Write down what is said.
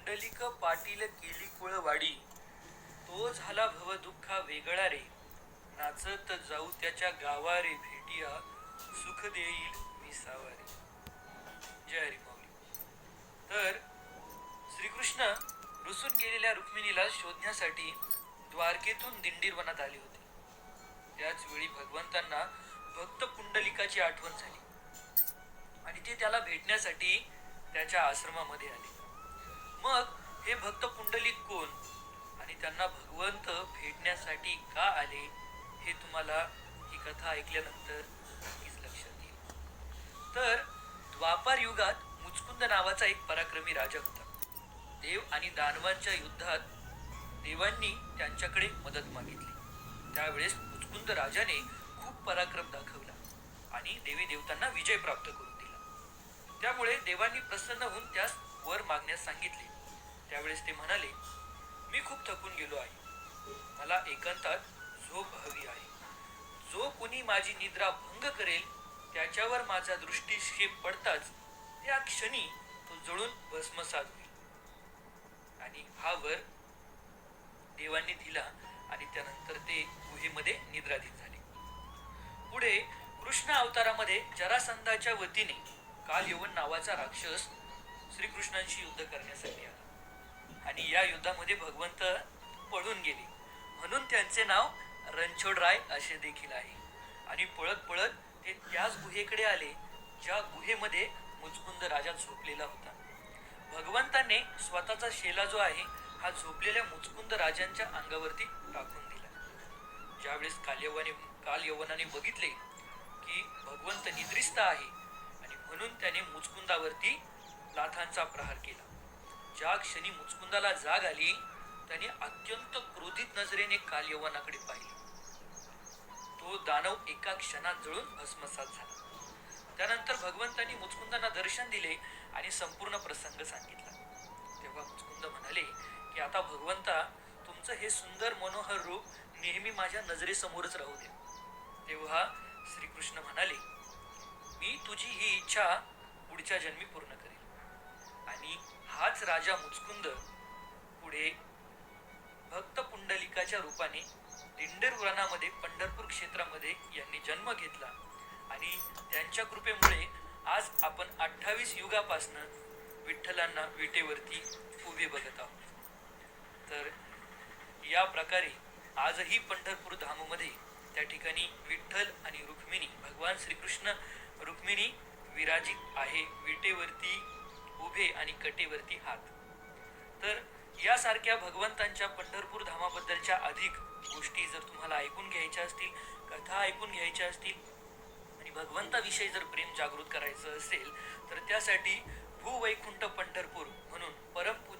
पुंडलिक पाटील केली कुळवाडी, तो झाला भवदुःखा वेगळा रे, नाचत जाऊ त्याच्या गावारे भेटिया, सुख देईल विसावारे. जय हरी माऊली. तर श्रीकृष्ण रुसून गेलेल्या रुक्मिणीला शोधण्यासाठी द्वारकेतून दिंडीरवनात आले होते. त्याच वेळी भगवंतांना भक्त पुंडलिकाची आठवण झाली आणि ते त्याला भेटण्यासाठी त्याच्या आश्रमामध्ये आले. मग हे भक्त पुंडलिक कोण आणि त्यांना भगवंत भेटण्यासाठी का आले हे तुम्हाला ही कथा ऐकल्यानंतर नक्कीच लक्षात येईल. तर द्वापार युगात मुचकुंद नावाचा एक पराक्रमी राजा होता. देव आणि दानवांच्या युद्धात देवांनी त्यांच्याकडे मदत मागितली. त्यावेळेस मुचकुंद राजाने खूप पराक्रम दाखवला आणि देवी देवतांना विजय प्राप्त करून दिला. त्यामुळे देवांनी प्रसन्न होऊन त्यास वर मागण्यास सांगितले. त्यावेळेस ते म्हणाले, मी खूप थकून गेलो आहे, मला एकांतात झोप हवी आहे. जो कोणी माझी निद्रा भंग करेल त्याच्यावर माझा दृष्टिक्षेप पडताच त्या क्षणी तो जळून भस्मसात होईल. आणि हा वर देवांनी दिला आणि त्यानंतर ते गुहेमध्ये निद्राधीन झाले. पुढे कृष्ण अवतारामध्ये जरासंधाच्या वतीने कालयवन नावाचा राक्षस श्रीकृष्णांशी युद्ध करण्यासाठी आला आणि या युद्धामध्ये भगवंत पळून गेले, म्हणून त्यांचे नाव रणछोडराय असे देखील आहे. आणि पळत पळत ते त्याच गुहेकडे आले ज्या गुहेमध्ये मुचकुंद राजा झोपलेला होता. भगवंताने स्वतःचा शेला जो आहे हा झोपलेल्या मुचकुंद राजांच्या अंगावरती टाकून दिला. ज्यावेळेस कालयवनाने बघितले की भगवंत निद्रिस्त आहे आणि म्हणून त्याने मुचकुंदावरती लाथांचा प्रहार केला. ज्या क्षणी मुचकुंदाला जाग आली त्याने अत्यंत क्रोधित नजरेने कालयवनाकडे पाहिले. तो दानव एका क्षणात जळून भस्मसात झाला. त्यानंतर भगवंतांनी मुचकुंदांना दर्शन दिले आणि संपूर्ण प्रसंग सांगितला. तेव्हा मुचकुंद म्हणाले की आता भगवंता, तुमचं हे सुंदर मनोहर रूप नेहमी माझ्या नजरेसमोरच राहू दे. तेव्हा श्रीकृष्ण म्हणाले, मी तुझी ही इच्छा पुढच्या जन्मी पूर्ण करेल. आणि हाच राजा मुचकुंद पुढे भक्त पुंडलिकाच्या रूपाने दिंडीरवनामध्ये पंढरपूर क्षेत्रामध्ये यांनी जन्म घेतला आणि त्यांच्या कृपेमुळे आज आपण 28 युगापासनं विठ्ठलांना विटेवरती उभे बघत आहोत. तर या प्रकारे आजही पंढरपूर धाममध्ये त्या ठिकाणी विठ्ठल आणि रुक्मिणी, भगवान श्रीकृष्ण रुक्मिणी विराजित आहे, विटेवरती उभे आणि कटेवरती हात. तर यासारख्या भगवंतांच्या पंढरपूर धामाबद्दलच्या अधिक गोष्टी जर तुम्हाला ऐकून घ्यायच्या असतील, कथा ऐकून घ्यायच्या असतील आणि भगवंताविषयी जर प्रेम जागृत करायचं असेल तर त्यासाठी भूवैकुंठ पंढरपूर म्हणून परमपूज्य